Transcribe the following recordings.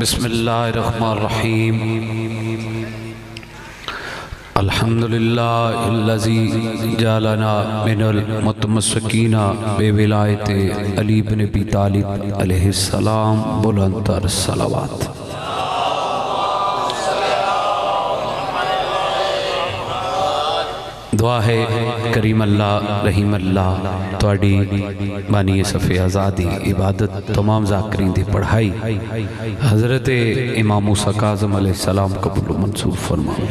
बिस्मिल्लाहिर्रहमानिर्रहीम। अल्हम्दुलिल्लाहिल्लज़ी जअलना मिनल मुतमस्सिकीना बिविलायति अली इब्न अबी तालिब अलैहिस्सलाम। बुलंदतर सलावत। दुआ है करीम अल्लाह रहीम अल्लाह तुहाडी बानी सफ़े आज़ादी इबादत तमाम ज़ाकरीन दी पढ़ाई हज़रत इमाम मूसा काज़िम अलैहिस्सलाम कबूल मंसूर फरमाओ।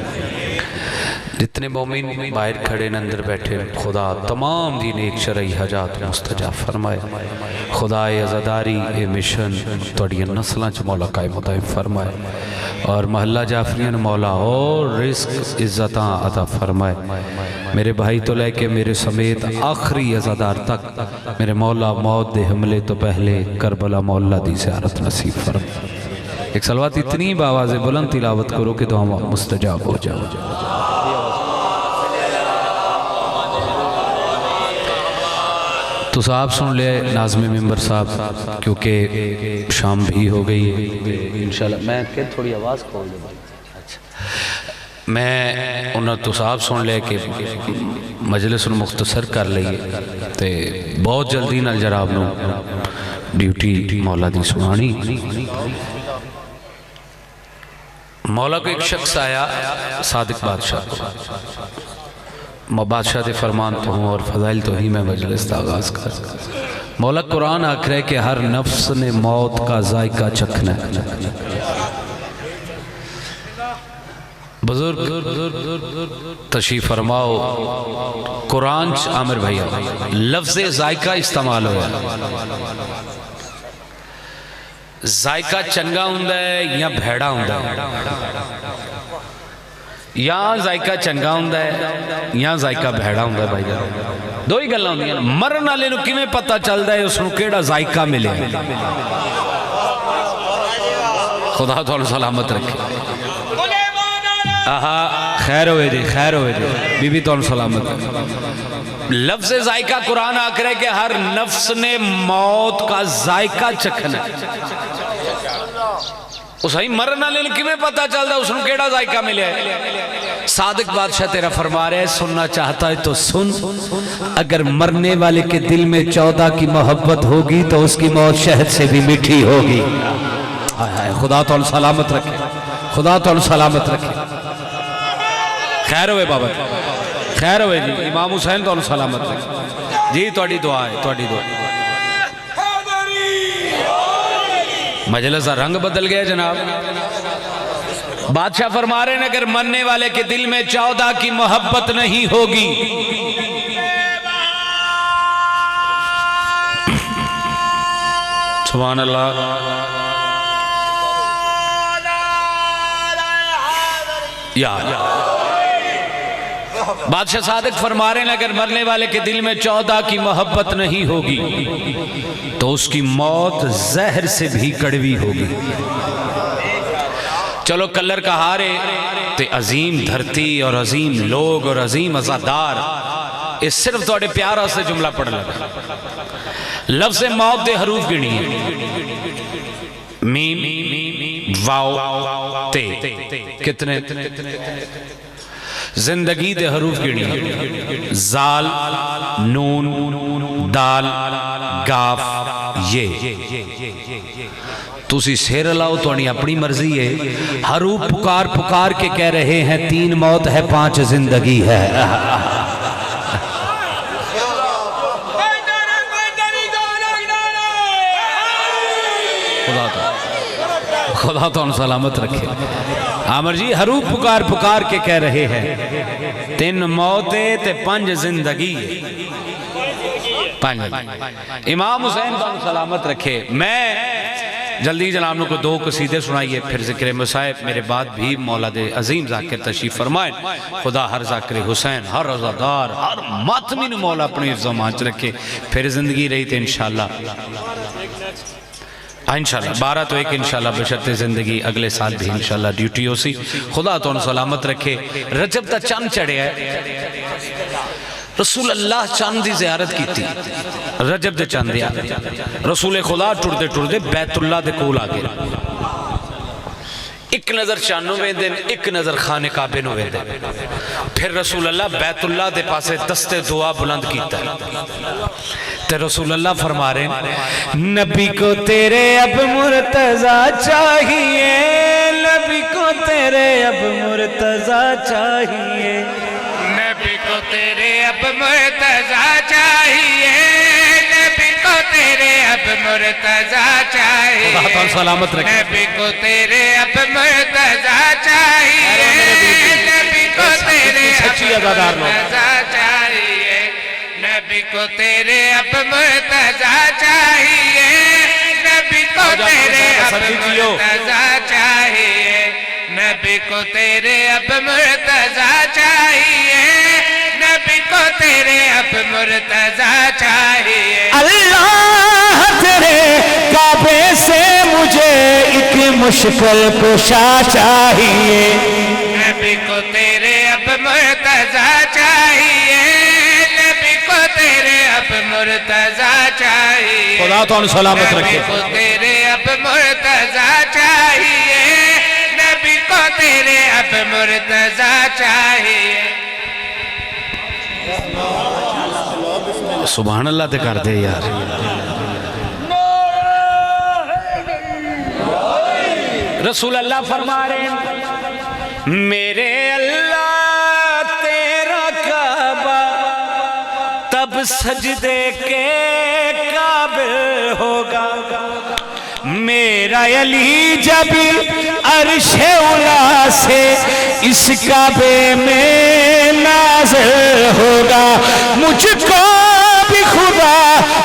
जितने मोमिन बाहर खड़े न अंदर बैठे खुदा तमाम दी नेक शरई हजात मुस्तजाब फरमाए। खुदा अज़ादारी ए मिशन तुहाडियां नस्लां च मौला कायम दायम फरमाए और महल्ला जाफरियां मौला और रिस्क इज्जतां अता फरमाए। मेरे भाई तो लेके मेरे समेत आखिरी अज़ादार तक मेरे मौला मौत दे हमले तो पहले करबला मौला दी ज़ियारत नसीब फरमाए। एक सलवात इतनी बावाज़े बुलंद तिलावत करो कि दुआ मुस्तजाब हो जाओ। तो साहब सुन ले नाज़्मे मिंबर साहब, क्योंकि शाम भी हो गई है इंशाल्लाह। मैं क्या थोड़ी आवाज़ खोल दे भाई। अच्छा, मैं उन्होंने तो साहब सुन लिया कि मजलिस मुख्तसर कर लीए तो बहुत जल्दी नाल जनाब नूं ड्यूटी मौला दी सुनानी। मौला को एक शख्स आया सादिक बादशाह को, बादशाह के फरमान तो हूँ और फजाइल तो ही मैं मजलिस का आगाज़ कर। मौला कुरान आख रहे कि हर नफ्स ने मौत का जायका चखना। बुजुर्ग तशरीफ फरमाओ। कुरान आमिर भैया लफ्ज़ जायका इस्तेमाल होया। जायका चंगा हुंदा है या भैड़ा हुंदा है? या जायका चंगा हुंदा है या जायका भैड़ा हुंदा है? भाई दो ही गल्लां हुंदियां। मरन वाले नूं किवें पता चलदा है उसनूं किहड़ा जायका मिले? खुदा तुहानूं सलामत रखे। आहा खैर होए जी, खैर होए जी बीबी, तुहानूं सलामत रखे। लफ्ज़ जायका कुरान आख रहा है कि हर नफ्स ने मौत का जायका चखना। उस ही मरन वाले नूं किवें पता चलदा उसनूं किहड़ा जायका मिले? सादिक बादशाह तेरा फरमा रहा है सुनना चाहता है तो सुन। अगर मरने वाले के दिल में 14 की मोहब्बत होगी तो उसकी मौत शहद से भी मीठी होगी। खुदा तो सलामत रखे, खुदा तो सलामत रखे। खैर हुए बाबा, खैर हुए जी। इमाम हुसैन तो सलामत रखे जी। थोड़ी दुआ है, थोड़ी दुआ। मजलिस का रंग बदल गया जनाब। बादशाह फरमा रहे हैं अगर मरने वाले के दिल में 14 की मोहब्बत नहीं होगी सुभान अल्लाह। या बादशाह सादिक फरमा रहे हैं अगर मरने वाले के दिल में 14 की मोहब्बत नहीं होगी तो उसकी मौत जहर से भी कड़वी होगी। चलो कलर का हारे ते अजीम धरती और अजीम लोग और अजीम अज़ादार, ये सिर्फ थोड़े प्यारा से जुमला पढ़ लगा। लफ्ज़ मौत दे हरूफ गिनी मीम वाव ते कितने? जिंदगी दे हरूफ गिनी जाल नून दाल गाफ ये। तुसी सिर लाओ तो अपनी मर्जी है। हरूफ पुकार पुकार के कह रहे हैं 3 मौत है 5 जिंदगी है। खुदा तो सलामत रखे। आमर जी हरूफ पुकार पुकार के कह रहे हैं 3 मौते ते 5 जिंदगी। इमाम हुसैन तो सलामत रखे। मैं जल्दी जनाब को 2 कसीदे सुनाइए फिर जिक्र मसाइब मेरे बाद भी मौला दे अजीम जाकिर तशरीफ फरमाए। खुदा हर जाकिर हुसैन हर अज़ादार हर मातमी ने मौला अपनी ज़मान च रखे। फिर जिंदगी रही तो इंशाअल्लाह इंशाअल्लाह 12 तो 1 इंशाअल्लाह बशर्ते जिंदगी अगले साल भी इंशाअल्लाह ड्यूटी हो सी। खुदा तो सलामत रखे। रजब का चंद चढ़िया रसूल अल्लाह चंद की ज़ियारत की रजब दे चंद रसूल खुदा टुरदे टुरदे बैतुल्ला दे कोल आ गए। एक नज़र चानू वेंदे एक नज़र खाने काबे नूं वेंदे। फिर रसूल अल्लाह बैतुल्लाह दे पासे दस्ते दुआ बुलंद कीता ते रसूल अल्लाह फरमा रहे नबी को तेरे अब मुर्तज़ा चाहिए, नबी को तेरे अब मुर्तज़ा चाहिए, नबी को तेरे अब मुर्तज़ा चाहिए, नबी को तेरे अब मुर्तज़ा चाहिए, सलामत रखे। नबी को तेरे अब मुर्तज़ा चाहिए, नबी को तेरे सच्ची अदादार लोग, मुर्तज़ा चाहिए, नबी को तेरे अब मुर्तज़ा चाहिए, नबी को तेरे अब मुर्तज़ा चाहिए, नबी को तेरे अब मुर्तज़ा चाहिए, नबी को तेरे अब मुर्तज़ा चाहिए। अल्लाह तेरे काबे से मुझे एक मुश्किल कुशा चाहिए, नबी को तेरे अब मुर्तज़ा चाहिए, नबी को तेरे अब मुर्तज़ा चाहिए, खुदा तो सलामत रखे। नबी को तेरे अब मुर्तज़ा चाहिए, नबी को तेरे अब मुर्तज़ा चाहिए। सुभान अल्लाह ते कर दे यार। रसूल अल्लाह फरमा रहे मेरे अल्लाह तेरा काबा तब सजदे के काबिल होगा, मेरा अली जब अर्शे उला से इस काबे में नाज़िल होगा, मुझको भी खुदा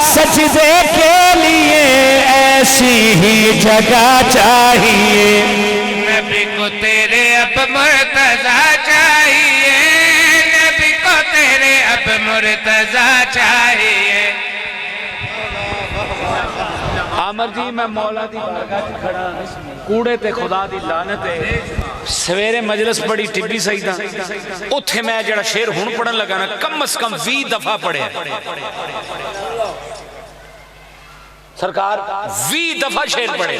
सजदे के लिए ऐसी ही जगह चाहिए, नबी को तेरे अब मुर्तज़ा चाहिए, नबी को तेरे अब मुर्तज़ा चाहिए। आमर जी मैं मौला दी बारगाह च खड़ा कूड़े ते खुदा दी लानत है। सवेरे मजलिस बड़ी टिब्बी सही दा उत्थे मैं जड़ा शेर हुण पढ़न लगा ना कम से कम 20 दफा पढ़िया सरकार 20 दफा शेर पढ़े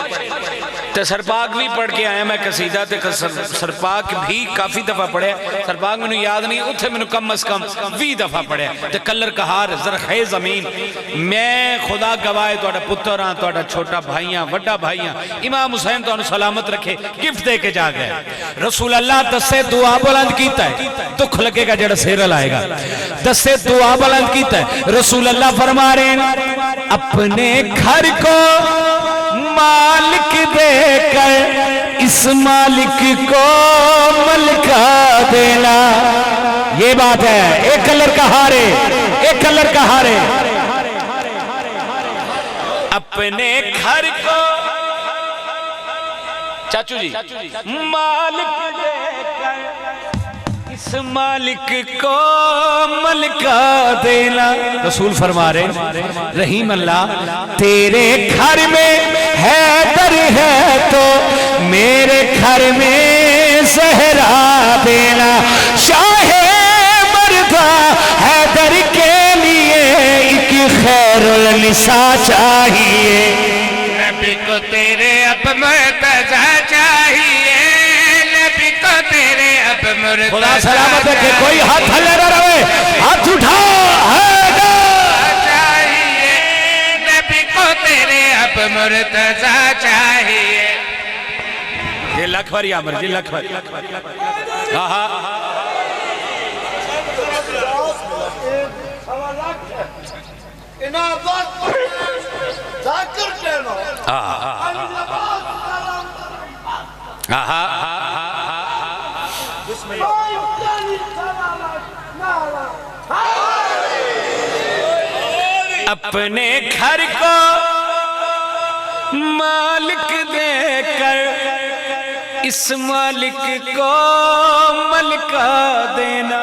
ते सरपाक भी पढ़ के आया मैं कसीदा ते सरपाक भी काफी दफा पढ़े, सरपाक मैनू याद नहीं उत्थे मैनू कम से कम 20 दफा पढ़े ते कलर कहार ज़रख़े ज़मीन मैं खुदा गवाए तुहाडा पुत्र हां, तुहाडा छोटा भाई हां, वड्डा भाई हां, इमाम हुसैन तुहानू सलामत रखे गिफ्ट दे के जा गए। रसूल अल्लाह दसे दुआ बुलंद कीता है, दुख लगेगा जेड़ा सिर लाएगा, दसे दुआ बुलंद कीता है। रसूल अल्लाह फरमा रहे हैं अपने घर को मालिक देकर इस मालिक को मलका देना, ये बात है। एक कलर का हारे, एक कलर का हारे। अपने घर को चाचू जी मालिक देकर इस मालिक को मलका देना। रसूल फरमा रहे रहीम अल्लाह तेरे घर में हैदर है तो मेरे घर में ज़हरा देना, शाहे मर्दा हैदर के लिए एक खैरुल निसा चाहिए, नबी को तेरे अब मुर्तज़ा चाहिए, नबी को तेरे अब मुर्तज़ा खुदा सलामत रखे। कोई हाथ हल्ले ना रहे, हाथ उठा चाहिए, नबी को तेरे अब मुर्तज़ा चाहिए। ये लख बारी आमर जी लख बारी अपने घर को मालिक देकर इस मालिक को मलका देना।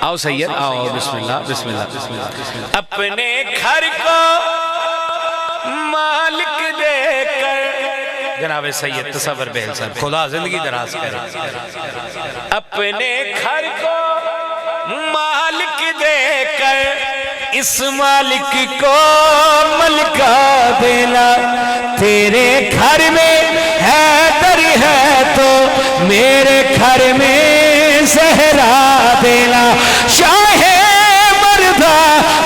आओ सैयद आओ, बिस्मिल्लाह बिस्मिल्लाह बिस्मिल्लाह। अपने घर को मालिक देकर जनाब सैयद तसव्वुर बेहल साहब खुदा जिंदगी दराज करे। अपने घर को मालिक देकर इस मालिक को मलका देना, तेरे घर में हैदर है तो मेरे घर में ज़हरा देना। शाहे मर्दा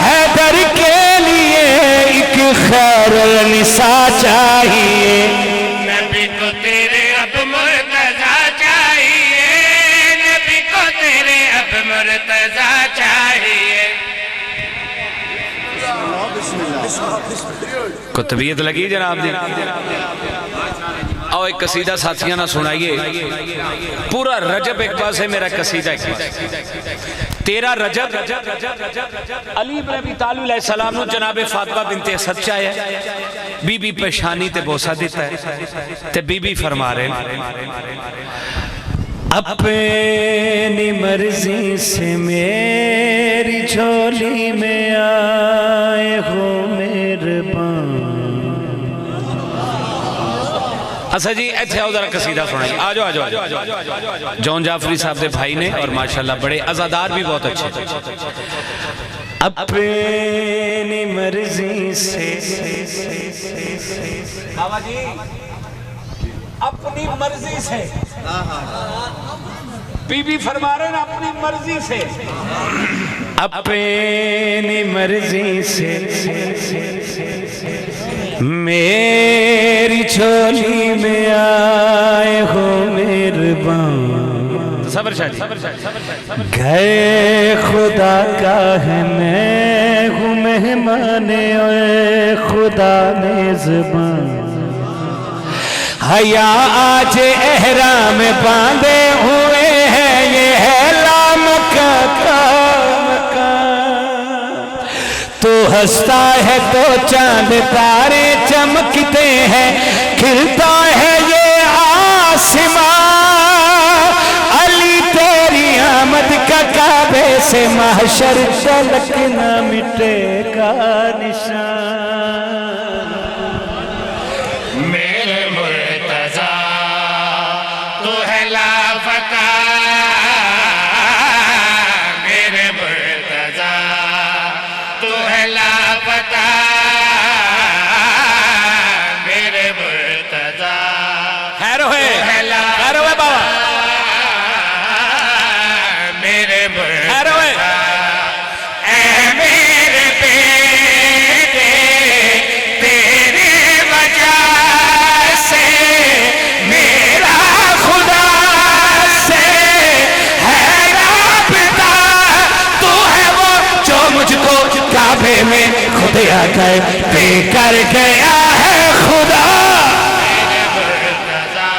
हैदर के लिए एक खैर निसा चाहिए, नबी को तेरे अब मुर्तजा चाहिए, नबी को तेरे अब मुर्तजा चाहिए। को तबीयत लगी जनाब दी? आओ एक कसीदा साथियों ना सुनाइए। पूरा रजब एक पास है, मेरा कसीदा एक पास। 13 रजब अली इब्न अबी तालिब अलैहिस्सलाम नु जनाबे फातिमा बिनते असद चाहे बीबी पेशानी ते बोसा देता है ते बीबी फरमा रहे अपनी मर्जी से मेरी झोली में आए हो मेहरबान। अच्छा जी इतने आओ जरा कसीदा सुनाइए। आ जाओ आ जाओ। जॉन जाफरी साहब के भाई ने और माशाल्लाह बड़े अज़ादार भी बहुत अच्छे। अपनी मर्जी से अपनी मर्जी से बीबी फरमा रहे हैं अपनी मर्जी से, अपनी मर्जी से मेरी झोली में आए हो मेहरबान। सबर शाह घर खुदा का है मैं हूँ मेहमान खुदा मेज़बान। हया आज एहराम बांधे हुए हैं ये है लाम का काम। तो हंसता है तो चांद तारे चमकते हैं, खिलता है ये आसमां। अली तेरी आमद का काबे से महशर तलक न मिटेगा निशान। मेरे मुर्तजा तू है लापता, मेरे मुर्तजा तू है लापता, मेरे मुर्तजा खैरो है बाबा, मेरे खैरो है। मेरे बेटे तेरी वजह से मेरा खुदा से है राबिता। तू है वो जो मुझको काबे में खुद आकर पे कर गया है खुदा। मेरे मुर्तजा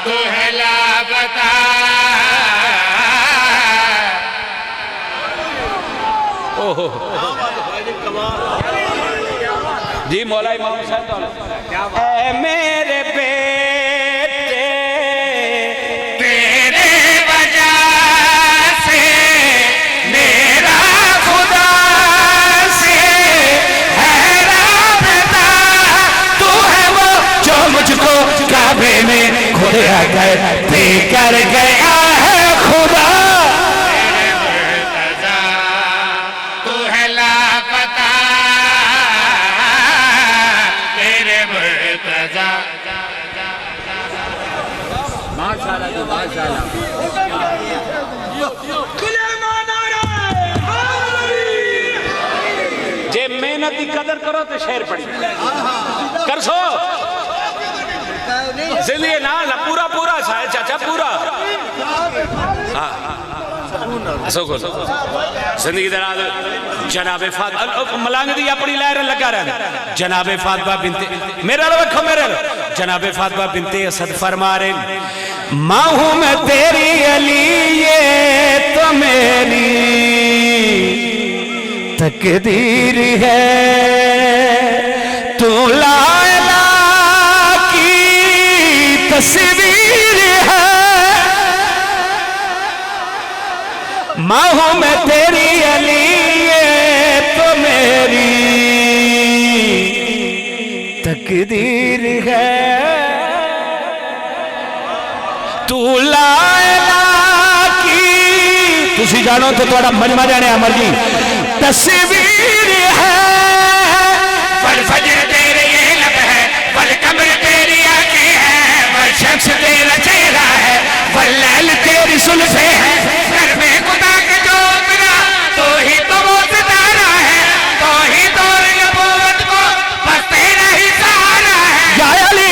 तू है लापता। जी मौला इमाम साहब ऐ मेरे बेटे तेरे वजह से मेरा खुदा से है राबिता। तू है वो जो मुझको काबे में खुद आकर पे कर गया है खुदा। मेरे मुर्तजा तू है लापता, मेरे मुर्तजा। जे मेहनत की कदर करो तो शेर पड़ी कर सो जिंदगी ना पूरा पूरा सा है चाचा पूरा। हाँ जिंदगी दराज जनाबे मलांग दी अपनी लहर लगा रहा जनाबे फातिमा बिनते मेरा रखो मेरे जनाबे फातिमा बिनते असद फरमा रहे माँ हूँ मैं तेरी अली ये तो मेरी तकदीर है। तू लाला की तस्वीर है। माँ हूँ मैं तेरी अली ये तो मेरी तकदीर है। तू लाला की तुसी जानो तो थोड़ा मजमा जाने अमर जी तस्वीर है। वल फजर तेरे ये लब है, वल कमर तेरी आंखें हैं, वल शम्स तेरा चेहरा है, वल लैल तेरी जुल्फे हैं। घर में खुदा का जो उतरा तो ही तो वो सितारा है, तो ही तो नबूवत को बस तेरा ही सहारा है। या अली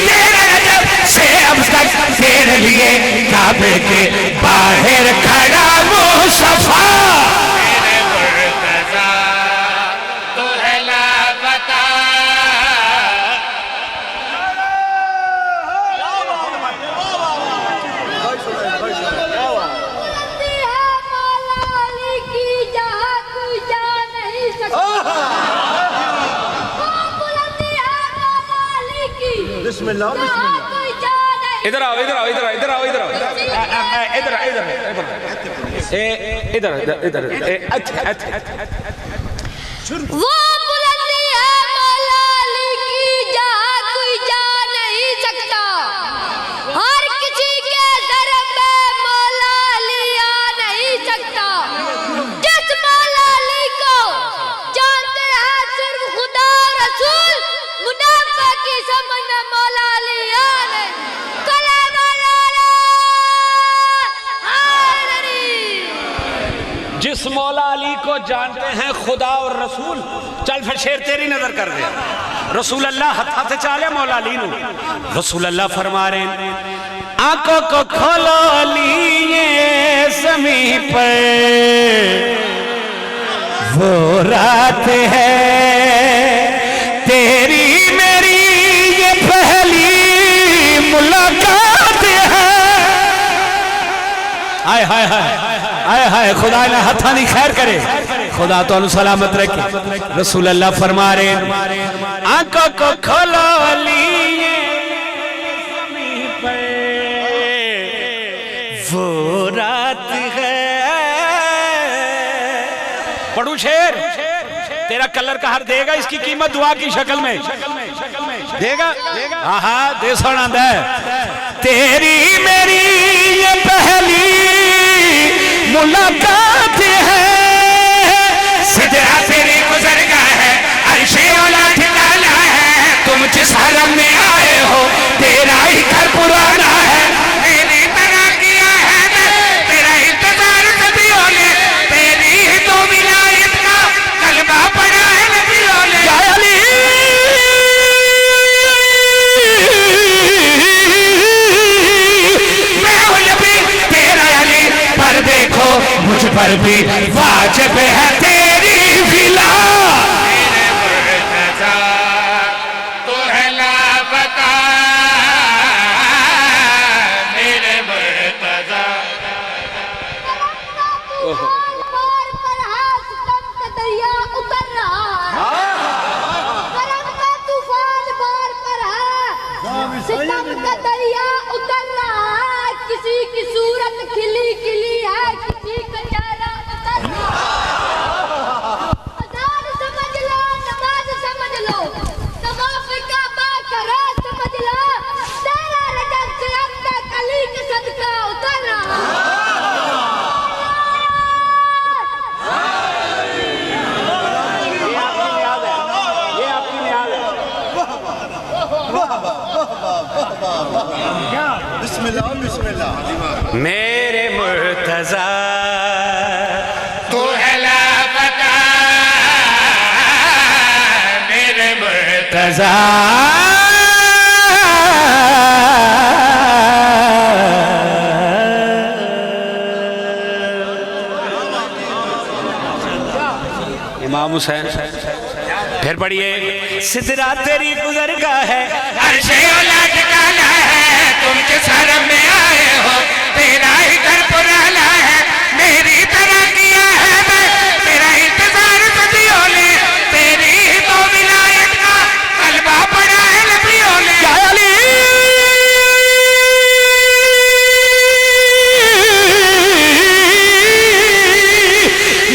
तेरा रजब से अब तक तेरे लिए काबे के बाहर खड़ा मुस्तफा। मेरे मुर्तज़ा तो है लापता। इधर आओ इधर आओ इधर आओ इधर आओ इधर आओ इधर इधर इधर इधर वो बुलंदी है मौला अली की जहाँ कोई जा नहीं सकता। हर किसी के दर पे मौला अली आ नहीं सकता। जिस मौला अली को जानते हैं सिर्फ खुदा और रसूल, मुनाफा की समझ में मौला अली आ नहीं। जिस मौला अली को जानते हैं खुदा और रसूल। चल फिर शेर तेरी नजर कर दे। रसूल अल्लाह हथा से चाले मौला अली नु। रसूल अल्लाह फरमा रहे आंखों को खोलो लिए ज़मीं पर वो रात है तेरी मेरी ये पहली मुलाकात है। हाय हाय हाय हाय हाय खुदा ने हथानी खैर करे, खुदा तो सलामत रखे। रसूल अल्लाह फरमा रहे आंखों को खोलो लिए ज़मीं पर वो रात है। पढ़ू शेर तेरा कलर का हर देगा, इसकी कीमत दुआ की शक्ल में देगा। हाँ हाँ दे सुना दे। तेरी मेरी ये पहली मुलाकात है, सिदरा तेरी गुज़रगा है, अर्शे औला ठिकाना है। तुम जिस हरम में आए हो तेरा ही घर पुराना है। तेरी तरह किया है तेरा इंतजार सदियों ने, तेरी ही तो विलायत का कलमा पड़ा है नबियों ने। या अली मैं हूं नबी तेरा अली, पर देखो मुझ पर भी वाजिब है तेरी विला। मेरे मुर्तज़ा तो है लापता। मेरे मुर्तज़ा बार पर हाथ कम का दरिया उतर रहा है। करम का तूफान बार पर है, सितम का दरिया उतर रहा है। किसी की सूरत खिली खिली है, किसी का चेहरा उतर रहा है। अज़ान समझ लो, नमाज समझ लो, तवाफ़ काबा करो समझ लो। तेरा रजब से अब तक अली के सदका उतर रहा है। मेरे मुर्तज़ा तो है लापता। मेरे मुर्तज़ा इमाम हुसैन फिर पढ़िए सिदरा तेरी गुज़रगा है, अर्शे औला ठिकाना है। तुम जिस हरम में आए हो तेरा ही घर पुराना है। मेरी तरह किया है तेरा इंतजार सदियों ने, तेरी ही तो विलायत का कलमा पड़ा है नबियों ने। या अली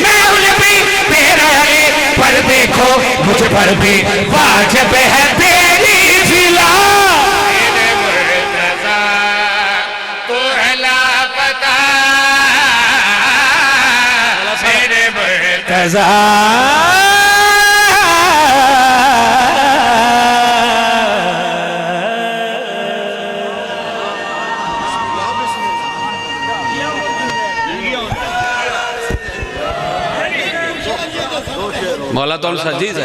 मैं हूं नबी तेरा अली, पर देखो मुझ पर भी वाजिब है तेरी विला। मेरे मुर्तज़ा कज़ा मौला तो सजीज है।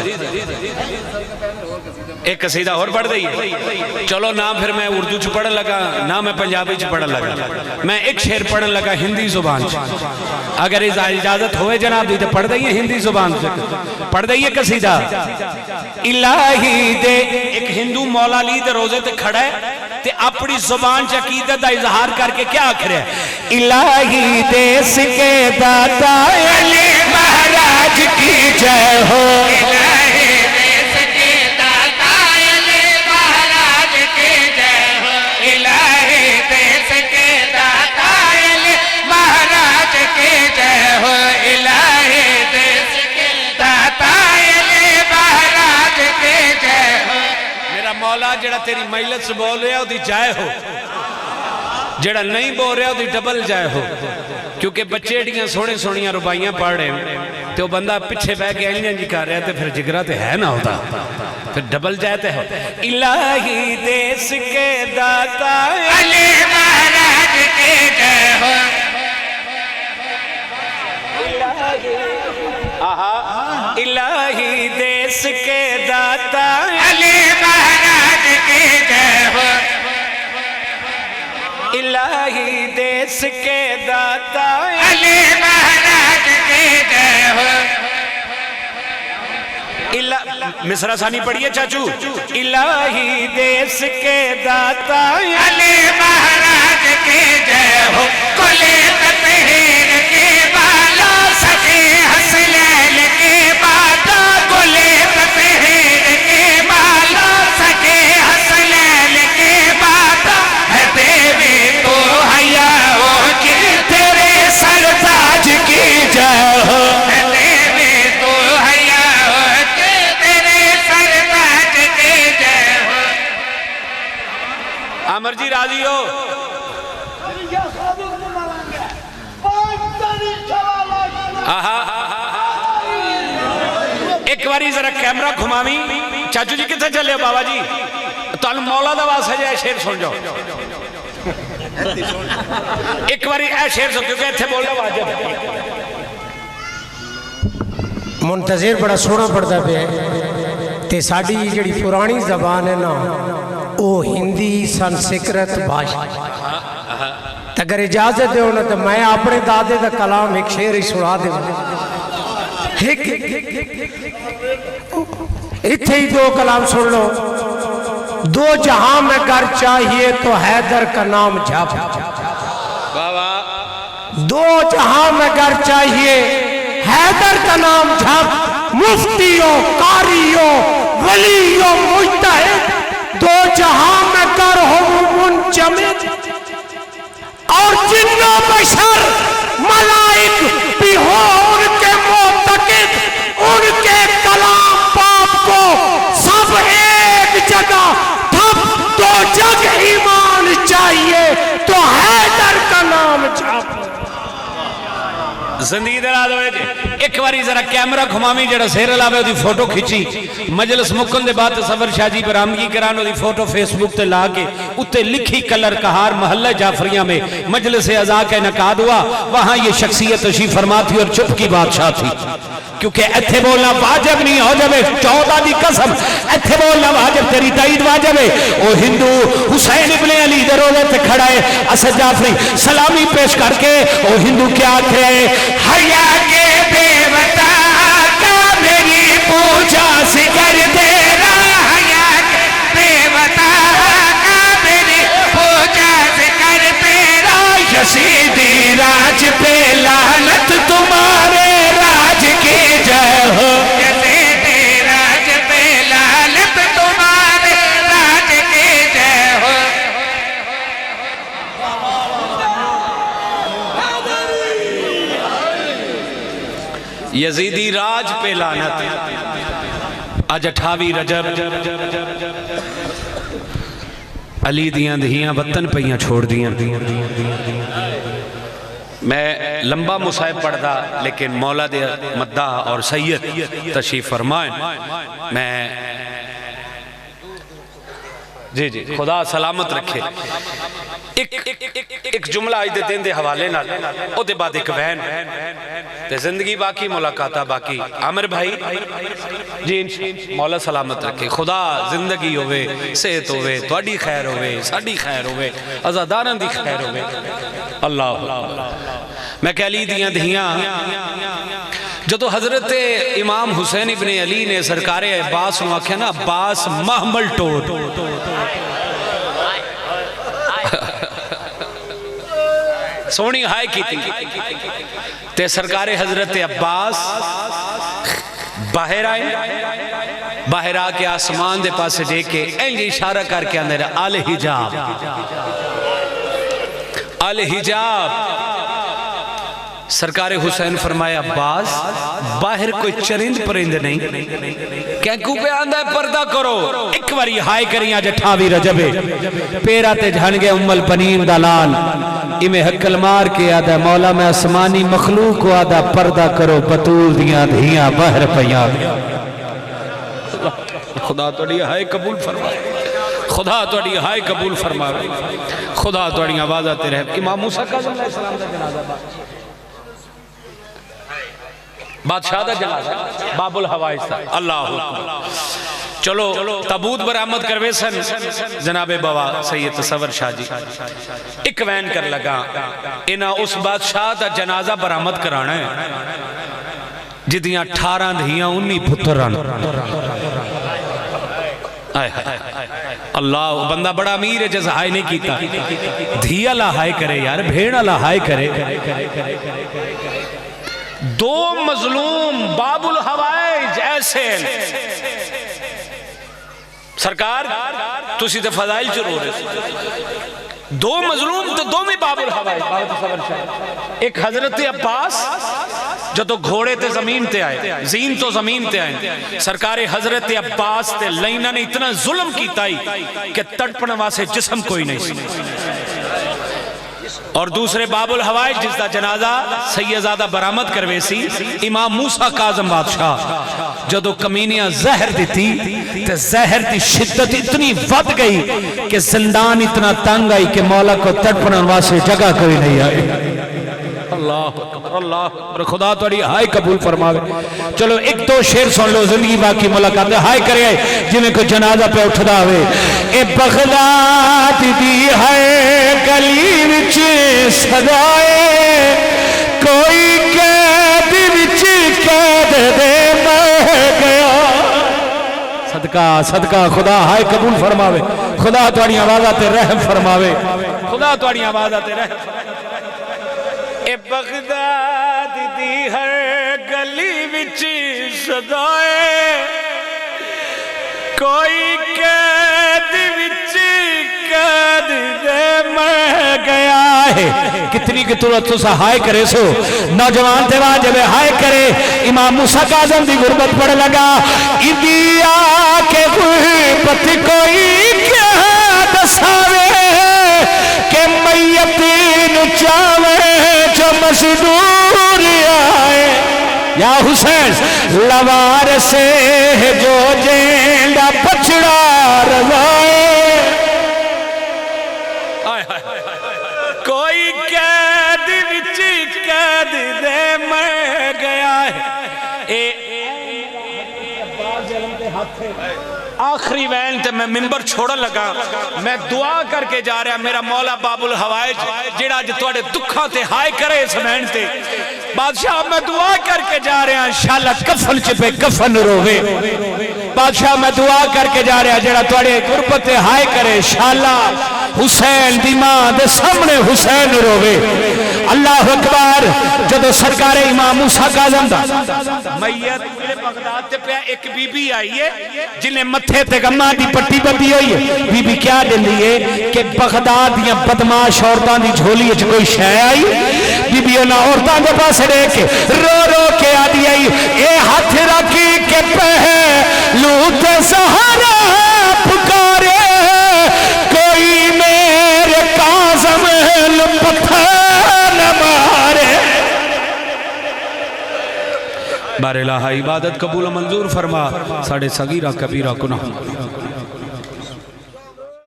एक कसीदा और पढ़ दी है। चलो ना फिर मैं उर्दू च पढ़न लगा ना मैं पंजाबी च पढ़न लगा, मैं एक शेर पढ़न लगा हिंदी जुबान च। अगर इजाजत होए जनाब दी तो पढ़ दईए हिंदी जुबान से, पढ़ दईए कसीदा। इलाही दे एक हिंदू मौला अली दे रोजे ते खड़ा है ते अपनी जुबान च अकीदत का इजहार करके क्या आख रहा है, इलाही देश के दाता अली महाराज की जय हो, इलाही देश के दाता अली महाराज की जय हो, इलाही देश के दाता अली महाराज की जय हो, इलाही देश के दाता अली महाराज की जय हो। मेरा मौला जेड़ा तेरी महिलत से बोल रहा ओदी जय हो, जेड़ा नहीं बोल रहा ओदी डबल जय हो। क्योंकि बच्चे एडियां सोहने सोहनियां रुबाइयां पढ़ रहे तो बंदा पिछे बह के इंज इंज कर रहा तो फिर जिगरा तो है ना होता, फिर डबल जय तो है। इलाही देश के दाता अली महाराज की जय हो, इलाही देश के दाता अली महाराज की जय हो, इलाही देश के दाता अली महाराज की जय हो। मिसरा सानी पढ़िए चाचू। इलाही देश के दाता अली महाराज की जय हो, कुले तपहीर के बाला सके हसनैन के बाता, कुले तपहीर के बाला सके हसनैन के बाता, है देवी तो हया हो कि तेरे सरताज की जय हो, है देवी तो हया हो कि तेरे सरताज की जय हो। अमर जी राजी हो? एक बारी जरा कैमरा घुमावी। चाचू जी कितने चले हो बाबा जी? तुम मौला दा वास है शेर सुन जाओ एक बारी ए शेर सुन, क्योंकि इतने बोलना वाजिब है। मुंतजिर बड़ा सोहना पढ़ता पे ते साड़ी जी पुरानी जबान है ना वो हिंदी संस्कृत भाषा। अगर इजाजत दो ना तो मैं अपने दादे का कलाम एक शेर ही सुना दे। इत्थे ही दो कलाम सुन लो। दो जहां में घर चाहिए तो हैदर का नाम जप, दो जहां में घर चाहिए हैदर का नाम जप, मुफ्तियों कारियों वलियों मुज्तहिद, दो जहां में कर हो मुंजमिद, और जिन्नो बशर मलाइक भी हो उनके मोतकिद, उनके कलाम पाप को सब एक जगह थप, दो जग ईमान चाहिए तो हैदर का नाम जप। जिंदगी दराज होए। एक बारी जरा कैमरा घुमावी, जरा शेर लावे ओदी फोटो खिंची। मजलिस मुकन दे बाद सफर शाहजी बरामदगी करान ओदी फोटो फेसबुक ते ला के उत्ते लिखी कलर कहार मोहल्ला जाफरिया में मजलिस अज़ा का इनकाद हुआ। वहां ये शख्सियत तशरीफ फरमा थी और चुप की बादशाह थी, क्योंकि इत्थे बोलना वाजिब नहीं हो जाए। 14 की कसम इत्थे बोलना वाजिब, तेरी ताईद वाजिब है। वो हिंदू हुसैन इब्ने अली दे रोज़े ते खड़ा है, असद जाफरी सलामी पेश करके वो हिंदू क्या आखे, हया के बेवता का मेरी पूजा से कर तेरा, हया के बेवता का मेरी पूजा से कर तेरा, यसीदी राज पे लानत तुम्हारे राज की जय हो, यसीदी राज पे लानत तुम्हारे राज की जय हो। यजीदी राज पे लानत। अज 28 रजब अली दियां धियां वतन पईयां छोड़ दियां। मैं लंबा मुसाहिब पढ़दा लेकिन मौला दे मद्दा और सैयद तशरीफ फरमाएं। मैं जी जी खुदा सलामत रखे। एक जुमला अज दे दिन दे हवाले नाल ओदे बाद एक बहन ते जिंदगी बाकी मुलाकाता बाकी। आमिर भाई जी मौला सलामत रखे। खुदा जिंदगी होवे सेहत होवे तुहाडी खैर होवे साडी खैर होवे अज़ादारां दी खैर होवे। अल्लाह मैं कहली दियां धियां जदों हजरत इमाम हुसैन इब्ने अली ने सरकारे अब्बास नूं आख्या ना अब्बास महमल टोड़ सोहनी हाय की ते सरकारे हजरत अब्बास बाहर आए। बाहर आके आसमान दे पासे देख के इंज इशारा करके आंदे अल हिजाब अल हिजाब। सरकार हुसैन फरमाया अब्बास बाहर कोई चरिंद परिंद नहीं कैकू पे आंदा पर्दा करो। एक बारी हाय करिया जठावी रजबे पेरा ते झन गया उम्मल बनीन दा लाल इमे हकल मार के आदा मौला मैं आसमानी मखलूक को आदा पर्दा करो बतूल दियां धियां बाहर पईयां। खुदा तुहाडी हाय कबूल फरमाए। खुदा तुहाडी हाय कबूल फरमावे। खुदा तुहाडी आवाज़ां ते रहे। इमाम मूसा काज़िम अलैहिस्सलाम दा जनाजा बादशाह दा जनाजा बाबुल हवाइज था। अल्लाह चलो तबूत बरामद करवे सन जनाबे बाबा सैयद तसव्वुर शाह जी। एक वैन कर लगा इन्हां उस बादशाह दा जनाजा बरामद कराना है जिदियां 18 धियां 19 पुत्र। अल्लाह बंदा बड़ा अमीर है जैसा हाय नहीं कीता। धी अला हाय करे यार भेड़ अला हाय करे। दो मजलूम बाबुल हवाइज ऐसे सरकार तुसी ते फजाइल च रो रहे। दो मजलूम तो दो में बाबुल हवाइज। एक हजरत अब्बास जदों घोड़े ते जमीन ते आए जीन तो जमीन ते आए सरकार हजरत अब्बास ते लैना ने इतना जुल्म कीता कि तड़पण वास्ते जिस्म कोई नहीं। और दूसरे बाबुल हवाइज जिसका जनाजा सैयदादा बरामद करवे सी इमाम मूसा काज़िम बादशाह जदों कमीनियां जहर दी ते जहर की शिद्दत इतनी वध गई कि जिंदान इतना तंग आई कि मौला को तड़पण वास्ते जगह कोई नहीं आई। अल्लाह खुदा तुहाडी हाय कबूल फरमावे। चलो एक दो शेर सुन लो जिंदगी बाकी मुलाकात हाय करे जिवें कोई जनाजा पे उठदा होवे। ए बगदाद दी है गली विच सदाए कोई कैद विच कैद दे मर गया। सदका सदका खुदा हाय कबूल फरमावे। खुदा तुहाडी आवाज़ां ते रहम फरमावे। खुदा तुहाडी आवाज़ां ते रहम। ए बगदाद दी हर गली विच सदाए कोई कैद विच कैद दे मर गया है। कितनी की तुरंत तुसा हाय करे सो नौजवान ते जब हाय करे इमाम मूसा काज़िम दी गुरबत पड़ लगा। इंदिया के गुरबत कोई क्या दसावे के मैयत नु चावे जो मजदूर आए या हुसैन लवार से जो जेंदा पछड़ा रवाए। कोई कैद विच कैद दे मर गया है। आखिरी वैन ते मैं मिंबर छोड़न लगा मैं दुआ करके जा रहा मेरा मौला बाबुल हवाइज जेड़ा अज तुहाडे दुखा ते हाय करे इस वैन ते बादशाह मैं दुआ करके जा रहा इंशाअल्लाह कफन च पे कफन रोवे। बादशाह मैं दुआ करके जा रहा जेड़ा तुहाडे गुरबत ते हाय करे इंशाअल्लाह हुसैन दी मां दे सामने हुसैन रोवे। अल्लाह अकबर। जदों सरकार इमाम मूसा काज़िम दा मैयत बगदाद ते पे एक बीबी आई है जिन्हें मथे ते गम्मा दी पट्टी बंधी हुई है। बीबी क्या दिंदी है कि बगदाद दियां बदमाश औरतां दी झोली च कोई शै आई। बीबी उन्हां औरतां दे पासे देख के रो रो के आदी आई ए हाथ रखी के पहलू ते सहारा पुकारे कोई मेरे काज़िम पत्थर न मारे। बारे लाहा इबादत कबूल मंजूर फरमा साढ़े सगीरा कबीरा गुनाह